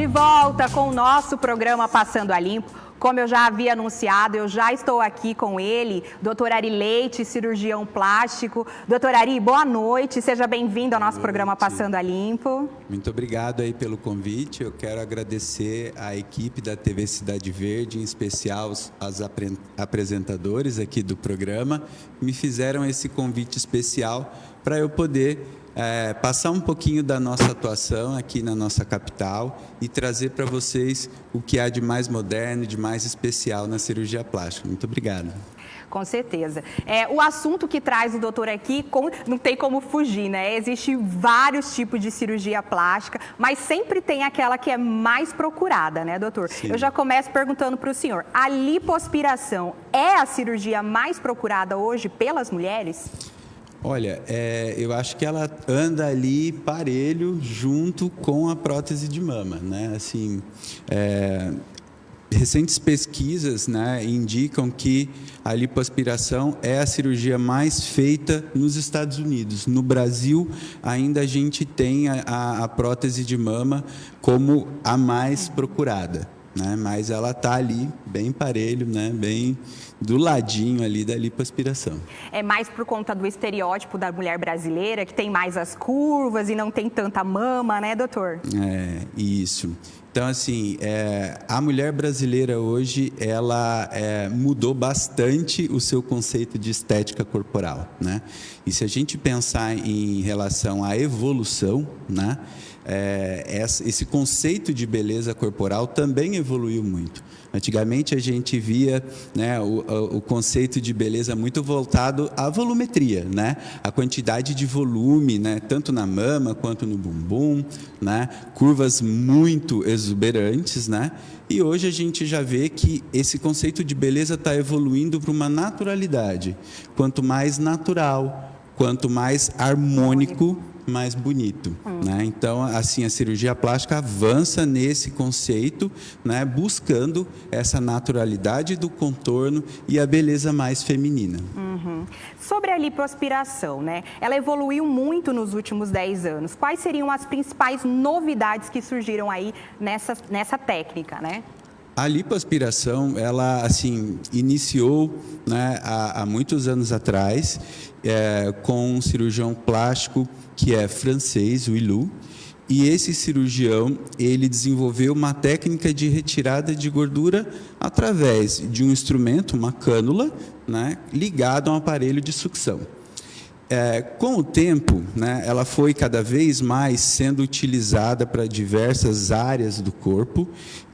De volta com o nosso programa Passando a Limpo. Como eu já havia anunciado, eu já estou aqui com ele, Dr. Ari Leite, cirurgião plástico. Dr. Ari, boa noite, seja bem-vindo ao nosso programa Passando a Limpo. Muito obrigado aí pelo convite. Eu quero agradecer à equipe da TV Cidade Verde, em especial aos apresentadores aqui do programa, que me fizeram esse convite especial para eu poder passar um pouquinho da nossa atuação aqui na nossa capital e trazer para vocês o que há de mais moderno, de mais especial na cirurgia plástica. Muito obrigado. Com certeza. O assunto que traz o doutor aqui, não tem como fugir, né? Existem vários tipos de cirurgia plástica, mas sempre tem aquela que é mais procurada, né, doutor? Sim. Eu já começo perguntando para o senhor, a lipoaspiração é a cirurgia mais procurada hoje pelas mulheres? Olha, eu acho que ela anda ali parelho junto com a prótese de mama, né? Assim, recentes pesquisas, né, indicam que a lipoaspiração é a cirurgia mais feita nos Estados Unidos. No Brasil, ainda a gente tem a prótese de mama como a mais procurada, né? Mas ela está ali bem parelho, né? Bem do ladinho ali da lipoaspiração. É mais por conta do estereótipo da mulher brasileira, que tem mais as curvas e não tem tanta mama, né, doutor? Isso. Então, assim, a mulher brasileira hoje, ela mudou bastante o seu conceito de estética corporal, né? E se a gente pensar em relação à evolução, né, esse conceito de beleza corporal também evoluiu muito. Antigamente a gente via, né, o conceito de beleza muito voltado à volumetria, né? A quantidade de volume, né, tanto na mama quanto no bumbum, né? Curvas muito exuberantes, né? E hoje a gente já vê que esse conceito de beleza está evoluindo para uma naturalidade. Quanto mais natural, quanto mais harmônico, mais bonito, né? Então, assim, a cirurgia plástica avança nesse conceito, né, buscando essa naturalidade do contorno e a beleza mais feminina. Sobre a lipoaspiração, né? Ela evoluiu muito nos últimos 10 anos. Quais seriam as principais novidades que surgiram aí nessa técnica, né? A lipoaspiração, ela, assim, iniciou, né, há muitos anos atrás, com um cirurgião plástico que é francês, o Ilou, e esse cirurgião, ele desenvolveu uma técnica de retirada de gordura através de um instrumento, uma cânula, né, ligado a um aparelho de sucção. Com o tempo, né, ela foi cada vez mais sendo utilizada para diversas áreas do corpo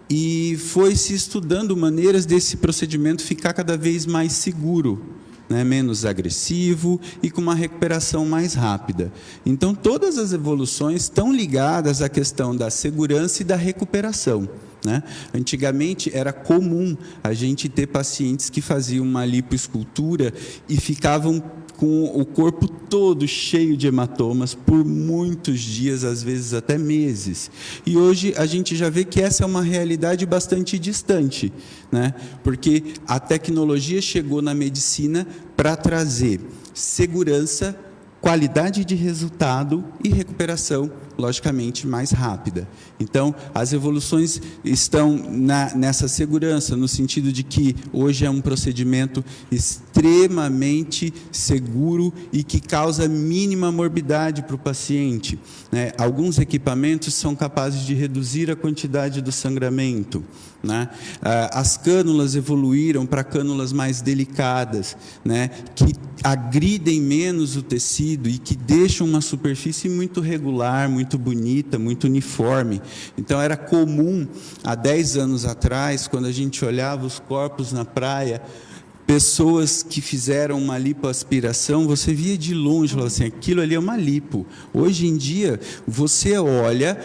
e foi se estudando maneiras desse procedimento ficar cada vez mais seguro, né, menos agressivo e com uma recuperação mais rápida. Então, todas as evoluções estão ligadas à questão da segurança e da recuperação, né? Antigamente, era comum a gente ter pacientes que faziam uma lipoescultura e ficavam com o corpo todo cheio de hematomas por muitos dias, às vezes até meses. E hoje a gente já vê que essa é uma realidade bastante distante, né? Porque a tecnologia chegou na medicina para trazer segurança, qualidade de resultado e recuperação, logicamente, mais rápida. Então, as evoluções estão nessa segurança, no sentido de que hoje é um procedimento extremamente seguro e que causa mínima morbidade para o paciente, né? Alguns equipamentos são capazes de reduzir a quantidade do sangramento, né? As cânulas evoluíram para cânulas mais delicadas, né, que agridem menos o tecido e que deixam uma superfície muito regular, muito bonita, muito uniforme. Então, era comum, há 10 anos atrás, quando a gente olhava os corpos na praia, pessoas que fizeram uma lipoaspiração, você via de longe, falava assim, aquilo ali é uma lipo. Hoje em dia, você olha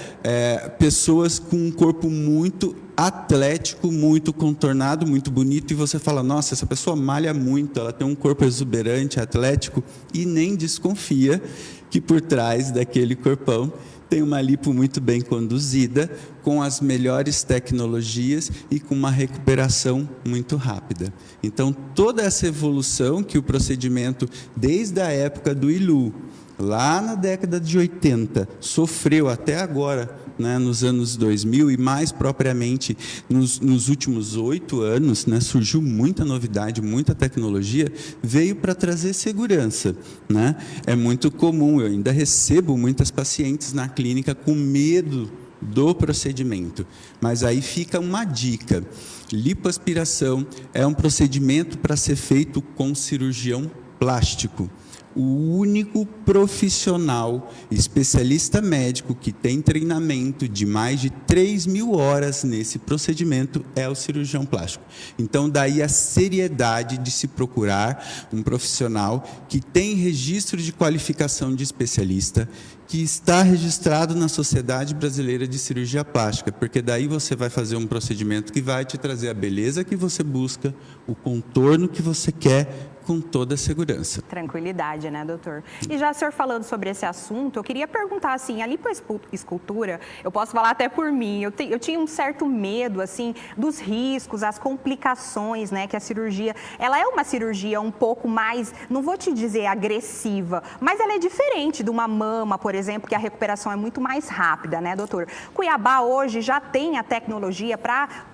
pessoas com um corpo muito atlético, muito contornado, muito bonito, e você fala, nossa, essa pessoa malha muito, ela tem um corpo exuberante, atlético, e nem desconfia que por trás daquele corpão tem uma lipo muito bem conduzida, com as melhores tecnologias e com uma recuperação muito rápida. Então, toda essa evolução que o procedimento, desde a época do Ilou, lá na década de 80, sofreu até agora, né, nos anos 2000 e mais propriamente nos últimos 8 anos, né, surgiu muita novidade, muita tecnologia, veio para trazer segurança, né? É muito comum, eu ainda recebo muitas pacientes na clínica com medo do procedimento, mas aí fica uma dica: lipoaspiração é um procedimento para ser feito com cirurgião plástico. O único profissional, especialista médico, que tem treinamento de mais de 3.000 horas nesse procedimento é o cirurgião plástico. Então, daí a seriedade de se procurar um profissional que tem registro de qualificação de especialista, que está registrado na Sociedade Brasileira de Cirurgia Plástica, porque daí você vai fazer um procedimento que vai te trazer a beleza que você busca, o contorno que você quer, com toda a segurança. Tranquilidade, né, doutor? E já o senhor falando sobre esse assunto, eu queria perguntar, assim, a lipoescultura, eu posso falar até por mim, eu tinha um certo medo, assim, dos riscos, as complicações, né, que a cirurgia, ela é uma cirurgia um pouco mais, não vou te dizer agressiva, mas ela é diferente de uma mama, por exemplo, que a recuperação é muito mais rápida, né, doutor? Cuiabá hoje já tem a tecnologia para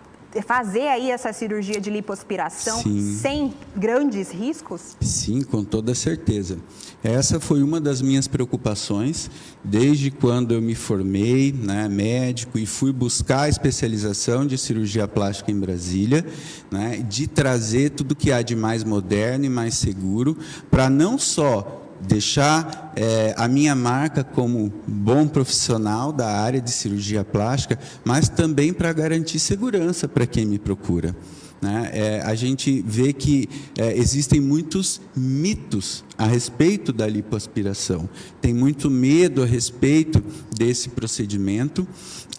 fazer aí essa cirurgia de lipoaspiração sem grandes riscos? Sim, com toda certeza. Essa foi uma das minhas preocupações desde quando eu me formei, né, médico, e fui buscar a especialização de cirurgia plástica em Brasília, né, de trazer tudo que há de mais moderno e mais seguro, para não só deixar a minha marca como bom profissional da área de cirurgia plástica, mas também para garantir segurança para quem me procura, né? A gente vê que existem muitos mitos a respeito da lipoaspiração, tem muito medo a respeito desse procedimento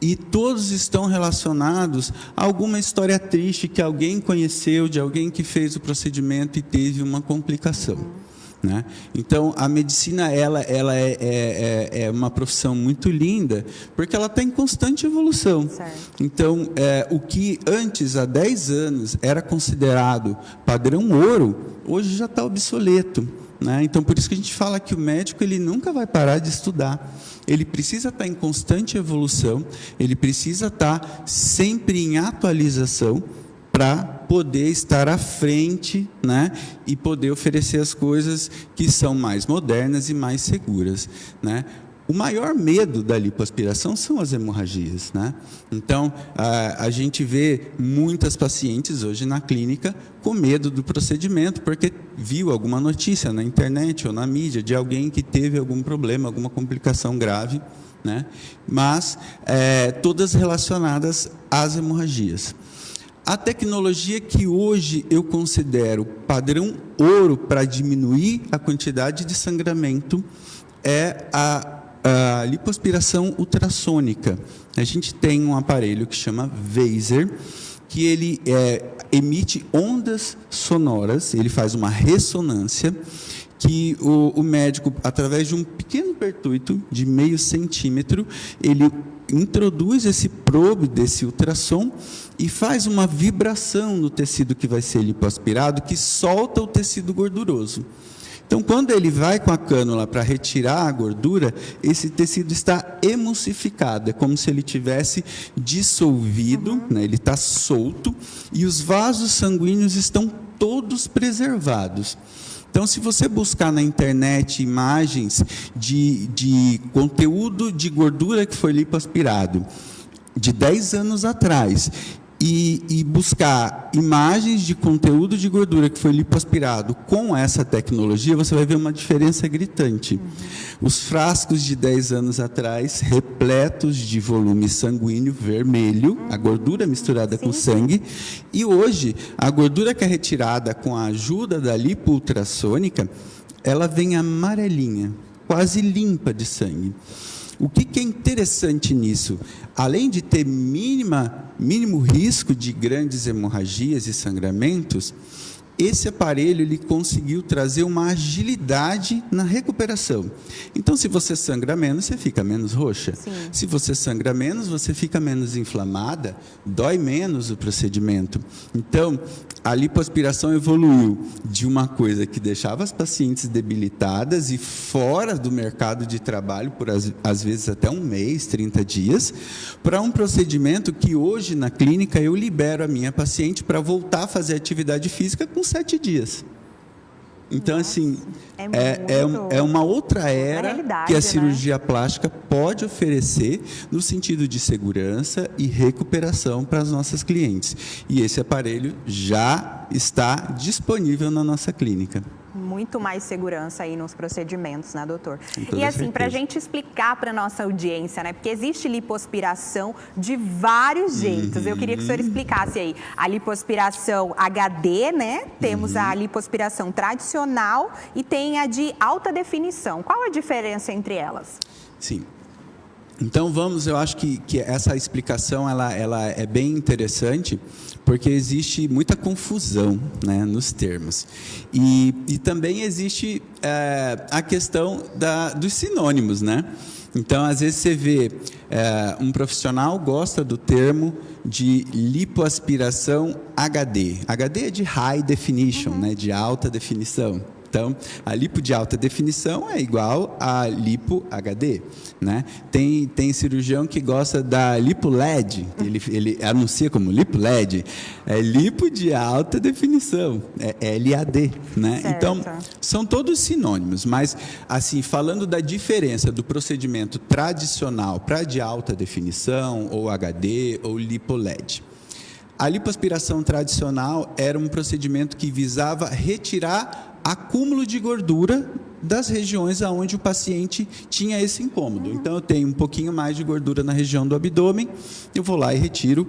e todos estão relacionados a alguma história triste que alguém conheceu, de alguém que fez o procedimento e teve uma complicação. Né? Então, a medicina ela é uma profissão muito linda, porque ela está em constante evolução. Certo. Então, o que antes, há 10 anos, era considerado padrão ouro, hoje já está obsoleto. Né? Então, por isso que a gente fala que o médico ele nunca vai parar de estudar. Ele precisa estar em constante evolução, ele precisa estar sempre em atualização, para poder estar à frente, né, e poder oferecer as coisas que são mais modernas e mais seguras, né? O maior medo da lipoaspiração são as hemorragias, né? Então, a gente vê muitas pacientes hoje na clínica com medo do procedimento, porque viu alguma notícia na internet ou na mídia de alguém que teve algum problema, alguma complicação grave, né? Mas todas relacionadas às hemorragias. A tecnologia que hoje eu considero padrão ouro para diminuir a quantidade de sangramento é a lipoaspiração ultrassônica. A gente tem um aparelho que chama Vaser, que ele emite ondas sonoras, ele faz uma ressonância, que o médico, através de um pequeno pertuito de meio centímetro, ele introduz esse probe desse ultrassom e faz uma vibração no tecido que vai ser lipoaspirado, que solta o tecido gorduroso. Então, quando ele vai com a cânula para retirar a gordura, esse tecido está emulsificado, é como se ele tivesse dissolvido, né? Ele está solto e os vasos sanguíneos estão todos preservados. Então, se você buscar na internet imagens de conteúdo de gordura que foi lipoaspirado de 10 anos atrás e buscar imagens de conteúdo de gordura que foi lipoaspirado com essa tecnologia, você vai ver uma diferença gritante. Os frascos de 10 anos atrás, repletos de volume sanguíneo vermelho, a gordura misturada com sangue, e hoje, a gordura que é retirada com a ajuda da lipo ultrassônica, ela vem amarelinha, quase limpa de sangue. O que é interessante nisso? Além de ter mínimo risco de grandes hemorragias e sangramentos, esse aparelho ele conseguiu trazer uma agilidade na recuperação. Então, se você sangra menos, você fica menos roxa. Sim. Se você sangra menos, você fica menos inflamada, dói menos o procedimento. Então, a lipoaspiração evoluiu de uma coisa que deixava as pacientes debilitadas e fora do mercado de trabalho por às vezes até um mês, 30 dias, para um procedimento que hoje na clínica eu libero a minha paciente para voltar a fazer atividade física com 7 dias. Então, nossa, assim, muito... é uma outra era que a cirurgia, né, plástica pode oferecer no sentido de segurança e recuperação para as nossas clientes. E esse aparelho já está disponível na nossa clínica. Muito mais segurança aí nos procedimentos, né, doutor? E assim, para a gente explicar para a nossa audiência, né, porque existe lipoaspiração de vários jeitos. Eu queria que o senhor explicasse aí a lipoaspiração HD, né? Temos a lipoaspiração tradicional e tem a de alta definição. Qual a diferença entre elas? Sim. Então eu acho que essa explicação ela é bem interessante, porque existe muita confusão, né, nos termos. E também existe a questão dos sinônimos, né? Então, às vezes você vê um profissional gosta do termo de lipoaspiração HD. HD é de High Definition, né, de alta definição. Então, a lipo de alta definição é igual a lipo HD, né? Tem cirurgião que gosta da lipo LED, ele anuncia como lipo LED, é lipo de alta definição, é LAD, né? Certo. Então, são todos sinônimos, mas, assim, falando da diferença do procedimento tradicional para de alta definição, ou HD, ou lipo LED. A lipoaspiração tradicional era um procedimento que visava retirar acúmulo de gordura das regiões onde o paciente tinha esse incômodo. Então, eu tenho um pouquinho mais de gordura na região do abdômen, eu vou lá e retiro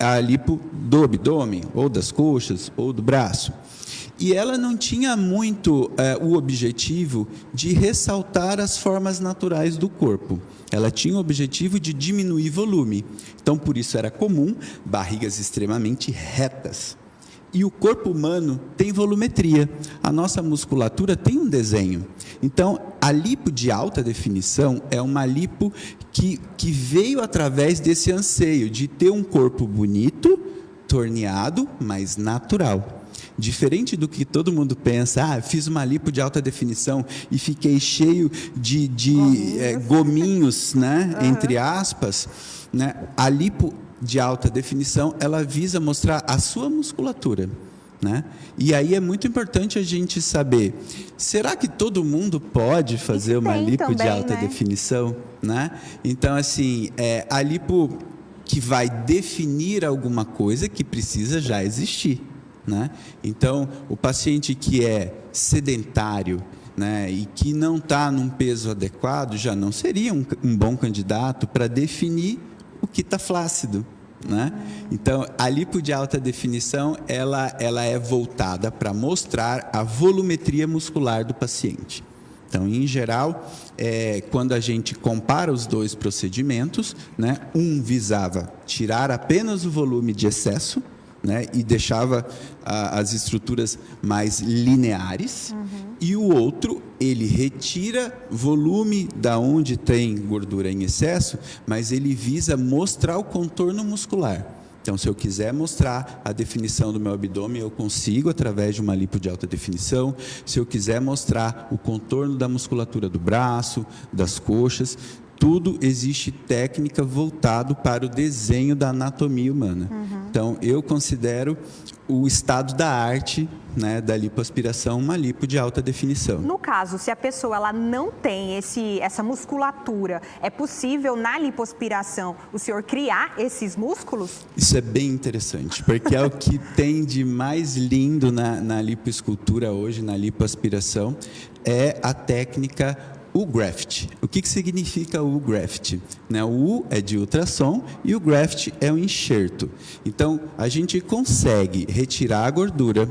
a lipo do abdômen, ou das coxas, ou do braço. E ela não tinha muito o objetivo de ressaltar as formas naturais do corpo. Ela tinha o objetivo de diminuir volume. Então, por isso era comum barrigas extremamente retas. E o corpo humano tem volumetria. A nossa musculatura tem um desenho. Então, a lipo de alta definição é uma lipo que veio através desse anseio de ter um corpo bonito, torneado, mas natural. Diferente do que todo mundo pensa, fiz uma lipo de alta definição e fiquei cheio de gominhos, né, entre aspas, né? A lipo de alta definição, ela visa mostrar a sua musculatura, né? E aí é muito importante a gente saber, será que todo mundo pode fazer uma lipo também, de alta definição, né? Então, assim, a lipo que vai definir alguma coisa que precisa já existir, né? Então, o paciente que é sedentário, né, e que não está num peso adequado, já não seria um bom candidato para definir o que está flácido, né? Então, a lipo de alta definição, ela é voltada para mostrar a volumetria muscular do paciente. Então, em geral, quando a gente compara os dois procedimentos, né, um visava tirar apenas o volume de excesso, né, e deixava as estruturas mais lineares, e o outro, ele retira volume da onde tem gordura em excesso, mas ele visa mostrar o contorno muscular. Então, se eu quiser mostrar a definição do meu abdômen, eu consigo através de uma lipo de alta definição. Se eu quiser mostrar o contorno da musculatura do braço, das coxas, tudo existe técnica voltado para o desenho da anatomia humana. Então, eu considero o estado da arte, né, da lipoaspiração uma lipo de alta definição. No caso, se a pessoa ela não tem essa musculatura, é possível na lipoaspiração o senhor criar esses músculos? Isso é bem interessante, porque é o que tem de mais lindo na lipoescultura hoje, na lipoaspiração, é a técnica U-graft. O que significa o U-graft? O U é de ultrassom e o graft é um enxerto. Então, a gente consegue retirar a gordura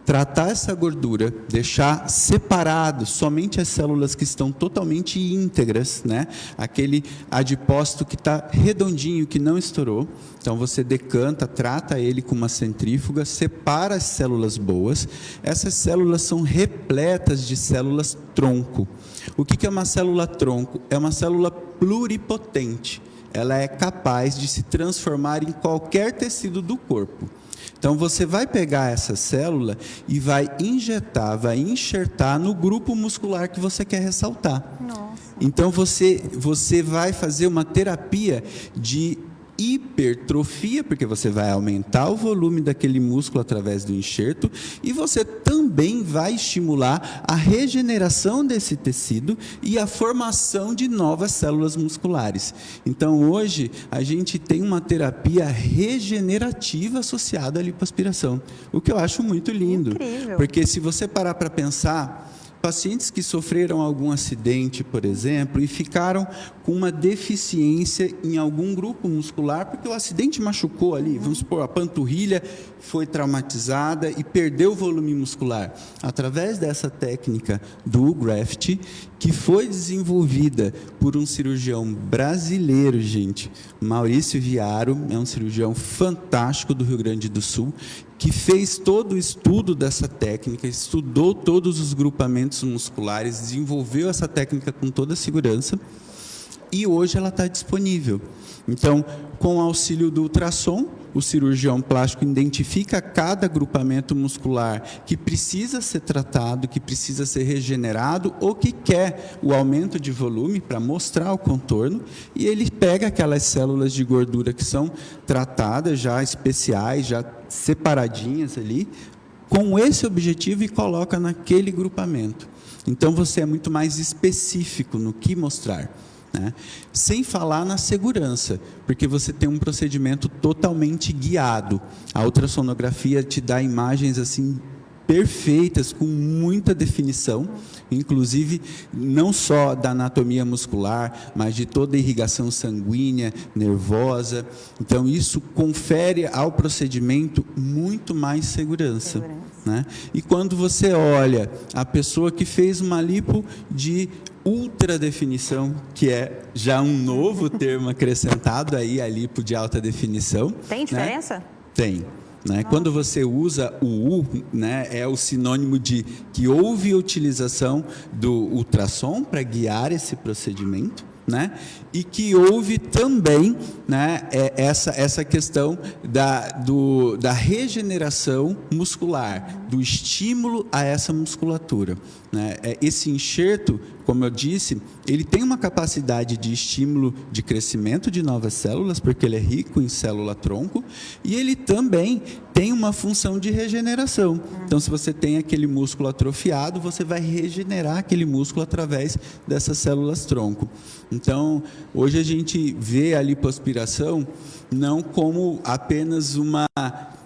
tratar essa gordura, deixar separado somente as células que estão totalmente íntegras, né? Aquele adipócito que está redondinho, que não estourou. Então, você decanta, trata ele com uma centrífuga, separa as células boas. Essas células são repletas de células tronco. O que é uma célula tronco? É uma célula pluripotente. Ela é capaz de se transformar em qualquer tecido do corpo. Então, você vai pegar essa célula e vai injetar, vai enxertar no grupo muscular que você quer ressaltar. Nossa. Então, você vai fazer uma terapia de hipertrofia, porque você vai aumentar o volume daquele músculo através do enxerto, e você também vai estimular a regeneração desse tecido e a formação de novas células musculares. Então, hoje, a gente tem uma terapia regenerativa associada à lipoaspiração, o que eu acho muito lindo. Incrível. Porque se você parar para pensar, pacientes que sofreram algum acidente, por exemplo, e ficaram com uma deficiência em algum grupo muscular, porque o acidente machucou ali, vamos supor, a panturrilha foi traumatizada e perdeu o volume muscular. Através dessa técnica do graft, que foi desenvolvida por um cirurgião brasileiro, gente, Maurício Viaro, é um cirurgião fantástico do Rio Grande do Sul, que fez todo o estudo dessa técnica, estudou todos os grupamentos musculares, desenvolveu essa técnica com toda a segurança e hoje ela está disponível. Então, com o auxílio do ultrassom, o cirurgião plástico identifica cada agrupamento muscular que precisa ser tratado, que precisa ser regenerado ou que quer o aumento de volume para mostrar o contorno, e ele pega aquelas células de gordura que são tratadas, já especiais, já separadinhas ali, com esse objetivo e coloca naquele grupamento. Então, você é muito mais específico no que mostrar. Né? Sem falar na segurança, porque você tem um procedimento totalmente guiado. A ultrassonografia te dá imagens assim perfeitas, com muita definição, inclusive não só da anatomia muscular, mas de toda a irrigação sanguínea, nervosa. Então, isso confere ao procedimento muito mais segurança. Né? E quando você olha a pessoa que fez uma lipo de ultra definição, que é já um novo termo acrescentado aí, a lipo de alta definição. Tem diferença? Né? Tem. Né? Quando você usa o U, né, é o sinônimo de que houve utilização do ultrassom para guiar esse procedimento, né? E que houve também, né, essa questão da regeneração muscular, do estímulo a essa musculatura. Né? Esse enxerto, como eu disse, ele tem uma capacidade de estímulo de crescimento de novas células, porque ele é rico em célula-tronco, e ele também tem uma função de regeneração. Então, se você tem aquele músculo atrofiado, você vai regenerar aquele músculo através dessas células-tronco. Então, hoje a gente vê a lipoaspiração não como apenas uma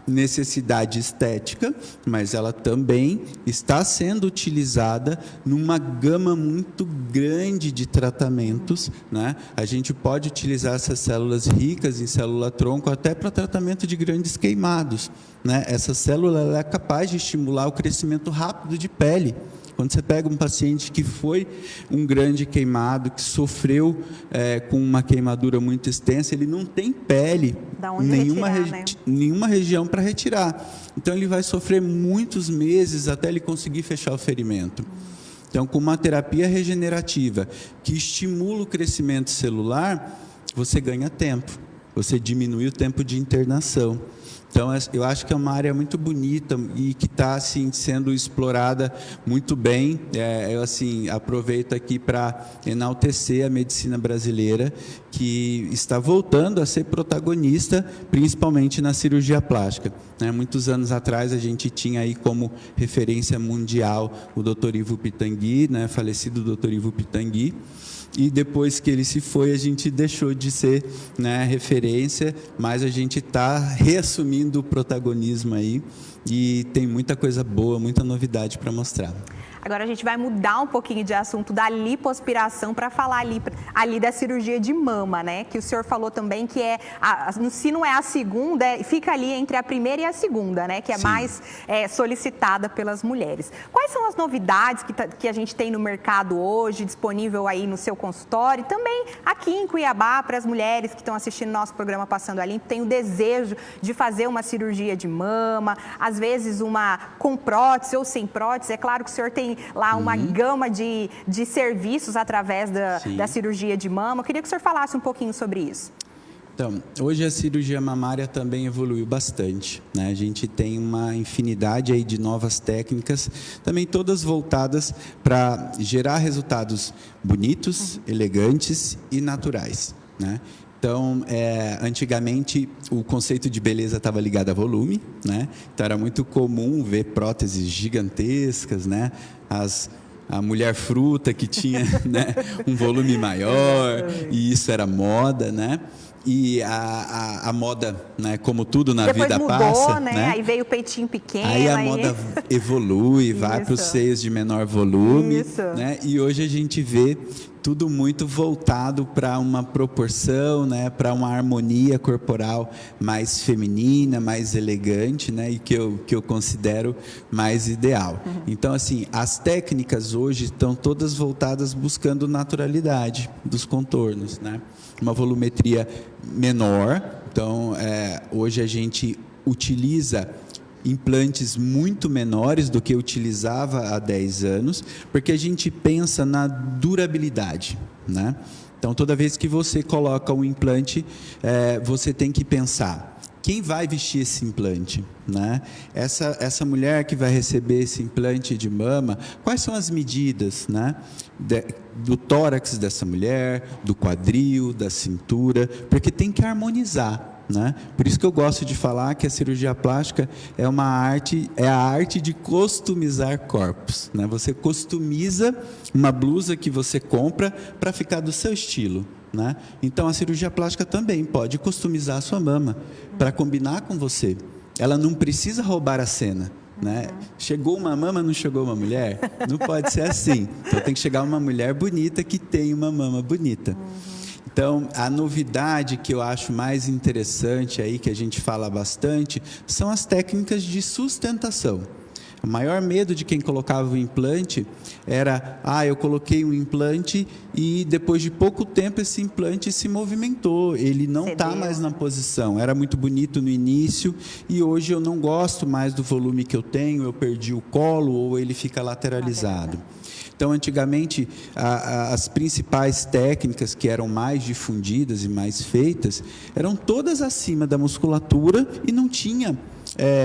necessidade estética, mas ela também está sendo utilizada numa gama muito grande de tratamentos, né? A gente pode utilizar essas células ricas em célula-tronco até para tratamento de grandes queimados, né? Essa célula ela é capaz de estimular o crescimento rápido de pele. Quando você pega um paciente que foi um grande queimado, que sofreu com uma queimadura muito extensa, ele não tem pele, nenhuma região para retirar. Então, ele vai sofrer muitos meses até ele conseguir fechar o ferimento. Então, com uma terapia regenerativa que estimula o crescimento celular, você ganha tempo, você diminui o tempo de internação. Então, eu acho que é uma área muito bonita e que está assim, sendo explorada muito bem. Eu assim, aproveito aqui para enaltecer a medicina brasileira, que está voltando a ser protagonista, principalmente na cirurgia plástica. Muitos anos atrás, a gente tinha aí como referência mundial o Dr. Ivo Pitangui, falecido Dr. Ivo Pitangui. E depois que ele se foi, a gente deixou de ser referência, mas a gente está reassumindo o protagonismo aí e tem muita coisa boa, muita novidade para mostrar. Agora a gente vai mudar um pouquinho de assunto da lipoaspiração para falar ali da cirurgia de mama, né? Que o senhor falou também que se não é a segunda, fica ali entre a primeira e a segunda, né? Que é mais solicitada pelas mulheres. Quais são as novidades que a gente tem no mercado hoje, disponível aí no seu consultório? E também aqui em Cuiabá, para as mulheres que estão assistindo nosso programa Passando a Limpo, tem o desejo de fazer uma cirurgia de mama, às vezes uma com prótese ou sem prótese. É claro que o senhor tem lá uma gama de serviços através da cirurgia de mama. Eu queria que o senhor falasse um pouquinho sobre isso. Então, hoje a cirurgia mamária também evoluiu bastante, né? A gente tem uma infinidade aí de novas técnicas, também todas voltadas para gerar resultados bonitos, elegantes e naturais, né? Então, antigamente, o conceito de beleza estava ligado a volume, né? Então, era muito comum ver próteses gigantescas, né? A mulher fruta que tinha, né, um volume maior, e isso era moda, né? E a moda, né, como tudo na depois vida mudou, passa, né? Aí veio o peitinho pequeno. Aí a moda evolui, vai para os seios de menor volume, né? E hoje a gente vê tudo muito voltado para uma proporção, né, para uma harmonia corporal mais feminina, mais elegante, né, e que eu considero mais ideal. Então, assim, as técnicas hoje estão todas voltadas buscando naturalidade dos contornos, né? Uma volumetria menor. Então, hoje a gente utiliza implantes muito menores do que utilizava há 10 anos, porque a gente pensa na durabilidade, né? Então, toda vez que você coloca um implante, você tem que pensar, quem vai vestir esse implante, né? Essa mulher que vai receber esse implante de mama, quais são as medidas, né? Do tórax dessa mulher, do quadril, da cintura, porque tem que harmonizar, né? Por isso que eu gosto de falar que a cirurgia plástica é a arte de customizar corpos, né? Você customiza uma blusa que você compra para ficar do seu estilo, né? Então a cirurgia plástica também pode customizar a sua mama para combinar com você. Ela não precisa roubar a cena, né? Chegou uma mama, não chegou uma mulher? Não pode ser assim. Então tem que chegar uma mulher bonita que tem uma mama bonita. Então, a novidade que eu acho mais interessante aí, que a gente fala bastante, são as técnicas de sustentação. O maior medo de quem colocava o implante era, eu coloquei um implante e depois de pouco tempo esse implante se movimentou, ele não está mais na posição. Era muito bonito no início e hoje eu não gosto mais do volume que eu tenho, eu perdi o colo ou ele fica lateralizado. Então, antigamente, as principais técnicas que eram mais difundidas e mais feitas eram todas acima da musculatura e não tinha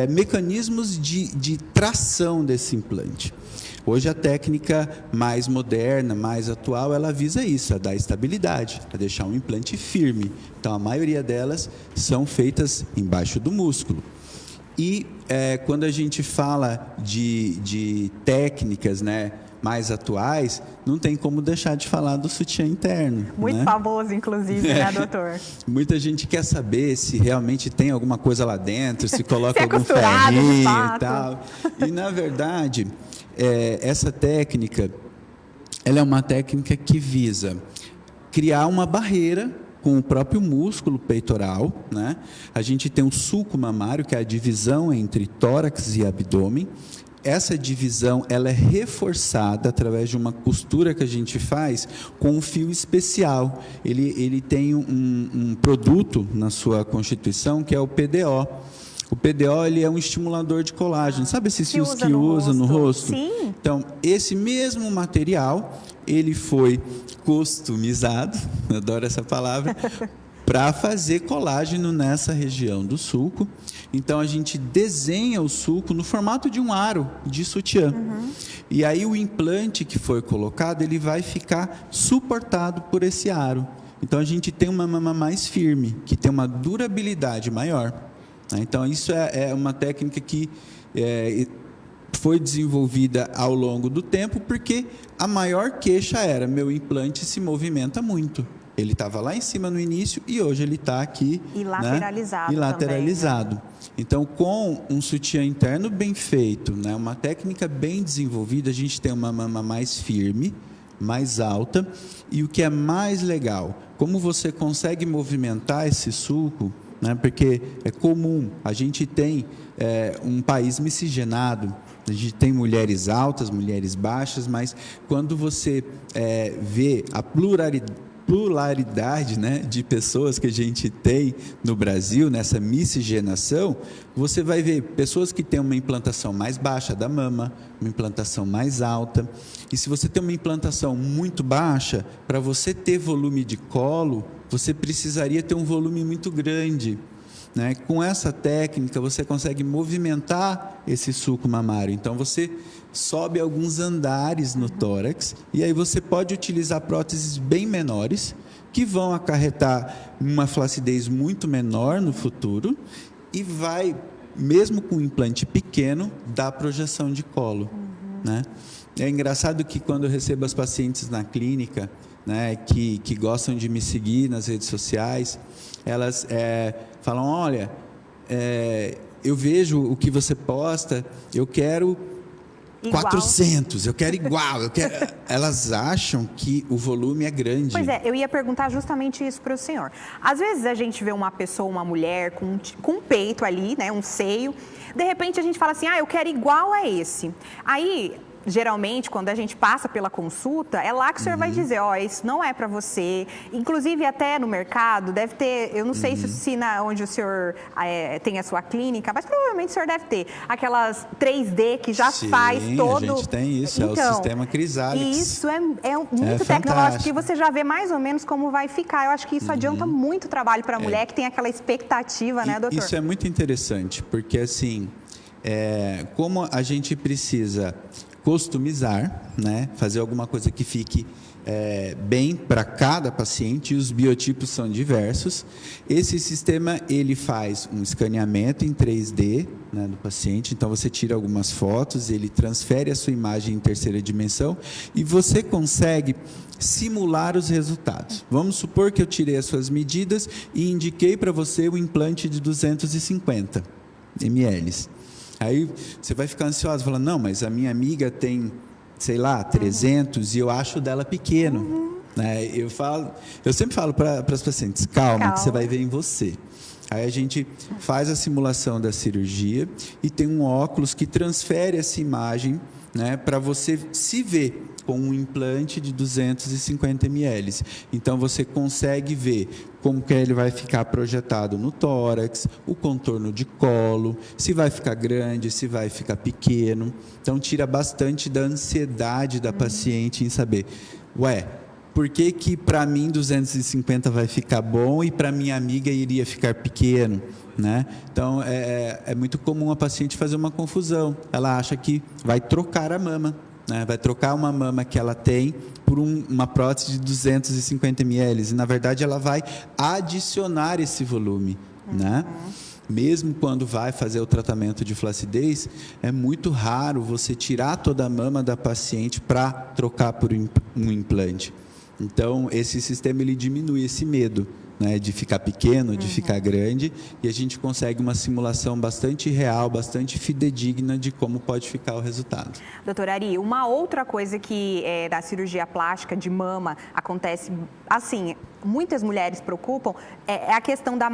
mecanismos de tração desse implante. Hoje, a técnica mais moderna, mais atual, ela visa isso, a dar estabilidade, a deixar um implante firme. Então, a maioria delas são feitas embaixo do músculo. E quando a gente fala de técnicas, né, mais atuais, não tem como deixar de falar do sutiã interno. Muito, né? Famoso, inclusive, né, doutor? Muita gente quer saber se realmente tem alguma coisa lá dentro, se coloca se algum ferrinho e tal. E, na verdade, essa técnica, ela é uma técnica que visa criar uma barreira com o próprio músculo peitoral, né? A gente tem o sulco mamário, que é a divisão entre tórax e abdômen. Essa divisão ela é reforçada através de uma costura que a gente faz com um fio especial. Ele tem um produto na sua constituição que é o PDO. O PDO ele é um estimulador de colágeno. Sabe esses fios que usa no rosto? Sim. Então, esse mesmo material, ele foi customizado, eu adoro essa palavra, para fazer colágeno nessa região do sulco. Então, a gente desenha o sulco no formato de um aro de sutiã. E aí, o implante que foi colocado, ele vai ficar suportado por esse aro. Então, a gente tem uma mama mais firme, que tem uma durabilidade maior. Então, isso é uma técnica que foi desenvolvida ao longo do tempo, porque a maior queixa era, meu implante se movimenta muito. Ele estava lá em cima no início e hoje ele está aqui. E lateralizado. Né? E lateralizado. Também, né? Então, com um sutiã interno bem feito, né? Uma técnica bem desenvolvida, a gente tem uma mama mais firme, mais alta. E o que é mais legal, como você consegue movimentar esse sulco, né? Porque é comum, a gente tem um país miscigenado, a gente tem mulheres altas, mulheres baixas, mas quando você vê a pluralidade, né, de pessoas que a gente tem no Brasil, nessa miscigenação, você vai ver pessoas que têm uma implantação mais baixa da mama, uma implantação mais alta. E se você tem uma implantação muito baixa, para você ter volume de colo, você precisaria ter um volume muito grande. Né? Com essa técnica, você consegue movimentar esse sulco mamário. Então, você sobe alguns andares no tórax e aí você pode utilizar próteses bem menores que vão acarretar uma flacidez muito menor no futuro e vai, mesmo com um implante pequeno, dar projeção de colo. Né? É engraçado que quando eu recebo as pacientes na clínica, né, que gostam de me seguir nas redes sociais, elas falam, olha, eu vejo o que você posta, eu quero igual. 400, eu quero igual, eu quero... Elas acham que o volume é grande. Pois é, eu ia perguntar justamente isso para o senhor. Às vezes a gente vê uma pessoa, uma mulher com um peito ali, né, um seio, de repente a gente fala assim, eu quero igual a esse. Aí... Geralmente, quando a gente passa pela consulta, é lá que o senhor vai dizer, isso não é para você. Inclusive, até no mercado, deve ter, eu não sei se onde o senhor tem a sua clínica, mas provavelmente o senhor deve ter aquelas 3D que já faz todo... a gente tem isso, então, é o sistema Chrysalix. E isso é muito tecnológico, que você já vê mais ou menos como vai ficar. Eu acho que isso adianta muito trabalho para a mulher que tem aquela expectativa, né, doutor? Isso é muito interessante, porque assim, como a gente precisa... customizar, né? Fazer alguma coisa que fique bem para cada paciente, e os biotipos são diversos. Esse sistema, ele faz um escaneamento em 3D, né, do paciente, então você tira algumas fotos, ele transfere a sua imagem em terceira dimensão e você consegue simular os resultados. Vamos supor que eu tirei as suas medidas e indiquei para você o implante de 250 ml. Aí você vai ficar ansioso, falando, não, mas a minha amiga tem, sei lá, 300 e eu acho dela pequeno. Né? Eu sempre falo para as pacientes, calma, que você vai ver em você. Aí a gente faz a simulação da cirurgia e tem um óculos que transfere essa imagem, né, para você se ver com um implante de 250 ml. Então, você consegue ver como que ele vai ficar projetado no tórax, o contorno de colo, se vai ficar grande, se vai ficar pequeno. Então, tira bastante da ansiedade da paciente em saber, por que para mim 250 vai ficar bom e para minha amiga iria ficar pequeno? Né? Então, é muito comum a paciente fazer uma confusão. Ela acha que vai trocar a mama, né? Vai trocar uma mama que ela tem por uma prótese de 250 ml. E, na verdade, ela vai adicionar esse volume. Né? Mesmo quando vai fazer o tratamento de flacidez, é muito raro você tirar toda a mama da paciente para trocar por um implante. Então, esse sistema ele diminui esse medo, né, de ficar pequeno, de ficar grande, e a gente consegue uma simulação bastante real, bastante fidedigna de como pode ficar o resultado. Doutora Ari, uma outra coisa que da cirurgia plástica de mama acontece, assim, muitas mulheres preocupam, é a questão da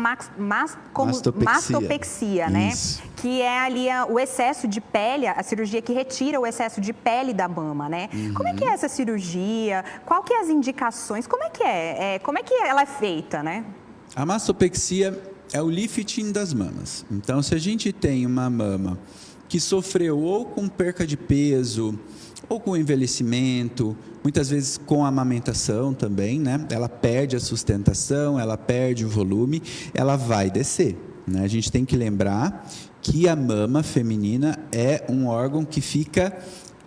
mastopexia, né? Isso. Que é ali o excesso de pele, a cirurgia que retira o excesso de pele da mama, né? Como é que é essa cirurgia? Qual que é as indicações? Como é que como é que ela é feita, né? A mastopexia é o lifting das mamas. Então, se a gente tem uma mama que sofreu ou com perca de peso, ou com envelhecimento, muitas vezes com a amamentação também, né? Ela perde a sustentação, ela perde o volume, ela vai descer, né? A gente tem que lembrar que a mama feminina é um órgão que fica,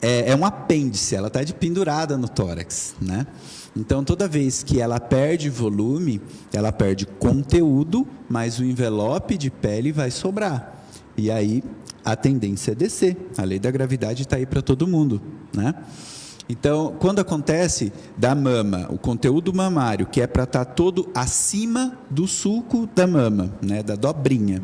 é um apêndice, ela está pendurada no tórax, né? Então, toda vez que ela perde volume, ela perde conteúdo, mas o envelope de pele vai sobrar. E aí, a tendência é descer. A lei da gravidade está aí para todo mundo, né? Então, quando acontece da mama, o conteúdo mamário, que é para estar todo acima do sulco da mama, né, da dobrinha,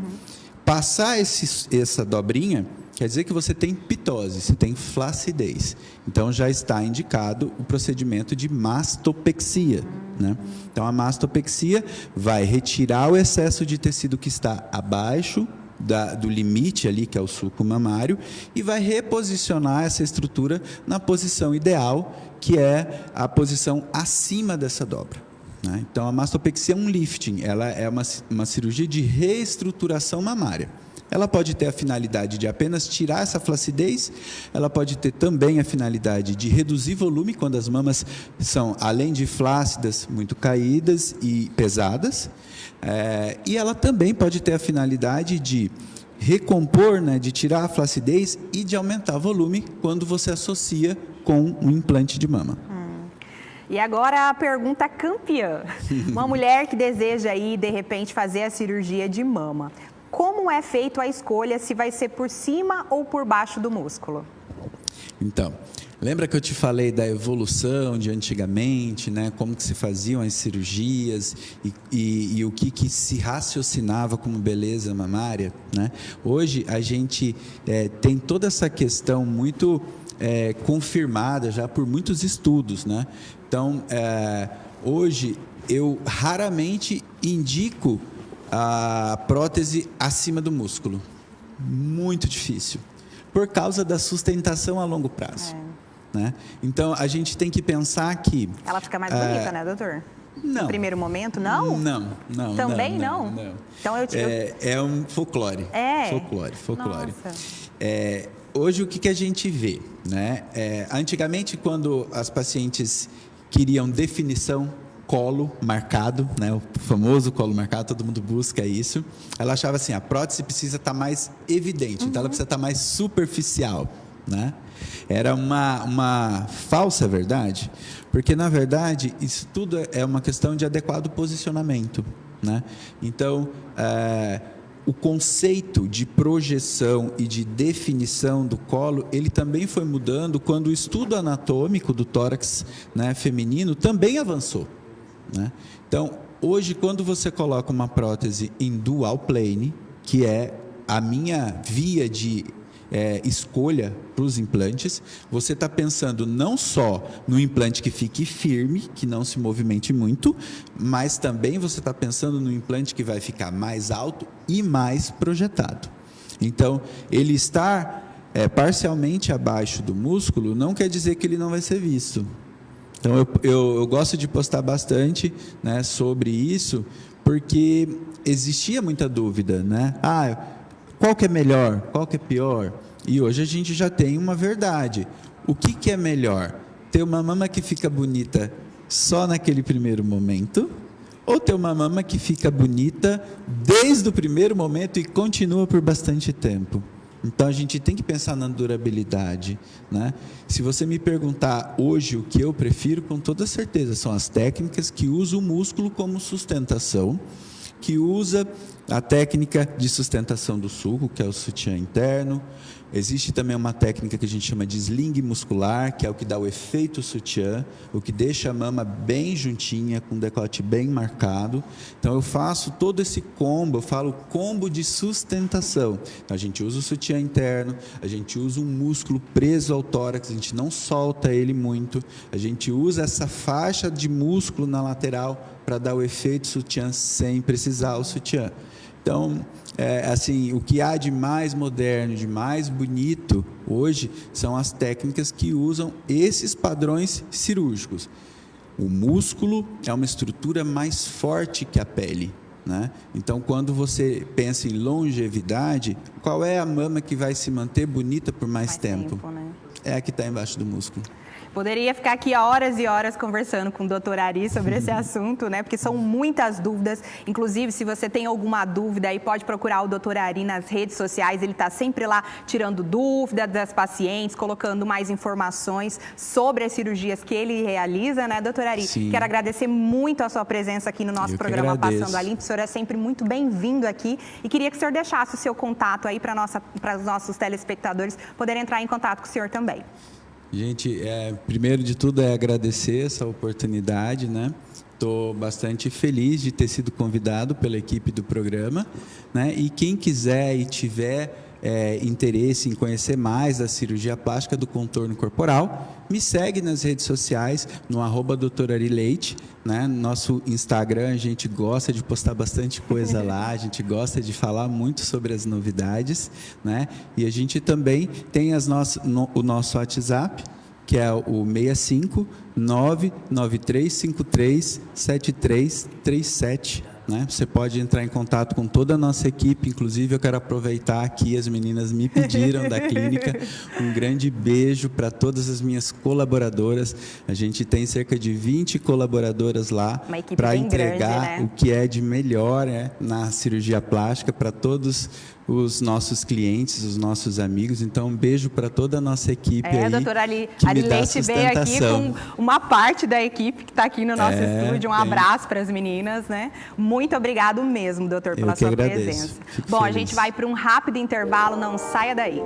passar essa dobrinha, quer dizer que você tem pitose, você tem flacidez. Então, já está indicado o procedimento de mastopexia, né? Então, a mastopexia vai retirar o excesso de tecido que está abaixo do limite ali, que é o sulco mamário, e vai reposicionar essa estrutura na posição ideal, que é a posição acima dessa dobra, né? Então, a mastopexia é um lifting, ela é uma cirurgia de reestruturação mamária. Ela pode ter a finalidade de apenas tirar essa flacidez, ela pode ter também a finalidade de reduzir volume, quando as mamas são, além de flácidas, muito caídas e pesadas, e ela também pode ter a finalidade de recompor, né, de tirar a flacidez e de aumentar o volume quando você associa com um implante de mama. E agora a pergunta campeã. Uma mulher que deseja aí, de repente, fazer a cirurgia de mama. Como é feita a escolha se vai ser por cima ou por baixo do músculo? Então, lembra que eu te falei da evolução de antigamente, né? Como que se faziam as cirurgias e o que se raciocinava como beleza mamária, né? Hoje a gente tem toda essa questão muito confirmada já por muitos estudos, né? Então, hoje eu raramente indico a prótese acima do músculo. Muito difícil. Por causa da sustentação a longo prazo. Né? Então, a gente tem que pensar que... Ela fica mais bonita, né, doutor? Não. No primeiro momento, não? Não. Também não? Então, é um folclore. Folclore. Hoje, o que a gente vê? Né? Antigamente, quando as pacientes queriam definição, colo marcado, né? O famoso colo marcado, todo mundo busca isso. Ela achava assim, a prótese precisa estar mais evidente, então ela precisa estar mais superficial, né? Era uma falsa verdade, porque na verdade isso tudo é uma questão de adequado posicionamento, né? Então, o conceito de projeção e de definição do colo, ele também foi mudando quando o estudo anatômico do tórax, né, feminino também avançou, né? Então, hoje, quando você coloca uma prótese em dual plane, que é a minha via de escolha para os implantes, você está pensando não só no implante que fique firme, que não se movimente muito, mas também você está pensando no implante que vai ficar mais alto e mais projetado. Então, ele estar parcialmente abaixo do músculo não quer dizer que ele não vai ser visto. Então, eu gosto de postar bastante, né, sobre isso, porque existia muita dúvida, né? Qual que é melhor? Qual que é pior? E hoje a gente já tem uma verdade. O que é melhor? Ter uma mama que fica bonita só naquele primeiro momento? Ou ter uma mama que fica bonita desde o primeiro momento e continua por bastante tempo? Então, a gente tem que pensar na durabilidade, né? Se você me perguntar hoje o que eu prefiro, com toda certeza, são as técnicas que usam o músculo como sustentação, que usa a técnica de sustentação do sulco, que é o sutiã interno. Existe também uma técnica que a gente chama de sling muscular, que é o que dá o efeito sutiã, o que deixa a mama bem juntinha, com o decote bem marcado. Então, eu faço todo esse combo, eu falo combo de sustentação. Então, a gente usa o sutiã interno, a gente usa um músculo preso ao tórax, a gente não solta ele muito, a gente usa essa faixa de músculo na lateral para dar o efeito sutiã sem precisar o sutiã. Então, assim, o que há de mais moderno, de mais bonito hoje, são as técnicas que usam esses padrões cirúrgicos. O músculo é uma estrutura mais forte que a pele, né? Então, quando você pensa em longevidade, qual é a mama que vai se manter bonita por mais tempo? Né? É a que está embaixo do músculo. Poderia ficar aqui horas e horas conversando com o doutor Ari sobre esse assunto, né? Porque são muitas dúvidas. Inclusive, se você tem alguma dúvida, aí pode procurar o doutor Ari nas redes sociais. Ele está sempre lá tirando dúvidas das pacientes, colocando mais informações sobre as cirurgias que ele realiza, né, doutor Ari? Sim. Quero agradecer muito a sua presença aqui no nosso programa Passando a Limpo. O senhor é sempre muito bem-vindo aqui. E queria que o senhor deixasse o seu contato aí para os nossos telespectadores poderem entrar em contato com o senhor também. Gente, primeiro de tudo é agradecer essa oportunidade, né? Estou bastante feliz de ter sido convidado pela equipe do programa, né? E quem quiser e tiver interesse em conhecer mais da cirurgia plástica do contorno corporal, me segue nas redes sociais, no @doutorarileite, né? Nosso Instagram, a gente gosta de postar bastante coisa lá, a gente gosta de falar muito sobre as novidades, né? E a gente também tem o nosso WhatsApp, que é o 65 99353 7337. Né? Você pode entrar em contato com toda a nossa equipe, inclusive eu quero aproveitar aqui, as meninas me pediram da clínica, um grande beijo para todas as minhas colaboradoras. A gente tem cerca de 20 colaboradoras lá para entregar grande, né? o que é de melhor na cirurgia plástica para todos os nossos clientes, os nossos amigos. Então, um beijo para toda a nossa equipe aí. A doutora Leite veio aqui com uma parte da equipe que está aqui no nosso estúdio. Um abraço para as meninas, né? Muito obrigado mesmo, doutor, pela sua presença. Fico Bom, feliz. a gente vai para um rápido intervalo, não saia daí.